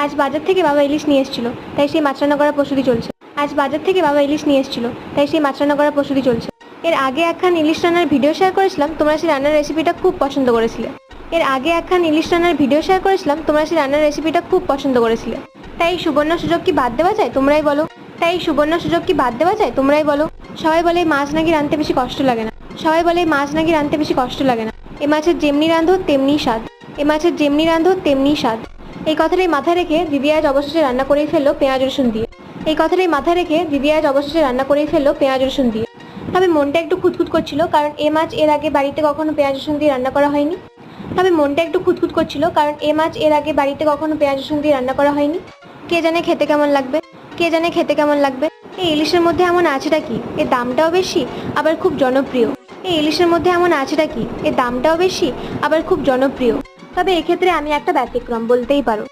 আজ বাজার থেকে বাবা ইলিশ নিয়ে এসেছিল, তাই সেই মাছ রান্না করার প্রস্তুতি চলছে। আজ বাজার থেকে বাবা ইলিশ নিয়ে এসেছিল, তাই সেই মাছ রান্না করার প্রস্তুতি চলছে। এর আগে একখান ইলিশ রান্নার ভিডিও শেয়ার করেছিলাম, তোমরা সেই রান্নার রেসিপিটা খুব পছন্দ করেছিলে। তাই এই সুবর্ণ সুযোগ কি বাদ দেওয়া যায় তোমরাই বলো। সবাই বলে মাছ নাকি রাঁধতে বেশি কষ্ট লাগে না। এ মাছের যেমনি রাঁধো তেমনি স্বাদ। এই কথাটাই মাথায় রেখে দিদি আজ অবশেষে রান্না করেই ফেললো পেঁয়াজ রসুন দিয়ে। তবে মনটা একটু খুঁতখুত করছিল, কারণ এ মাছ এর আগে বাড়িতে কখনো পেঁয়াজ রসুন দিয়ে রান্না করা হয়নি। কে জানে খেতে কেমন লাগবে। এই ইলিশের মধ্যে এমন আছেটা কি, এর দামটাও বেশি আবার খুব জনপ্রিয়। তবে এক্ষেত্রে আমি একটা ব্যতিক্রম বলতেই পারো।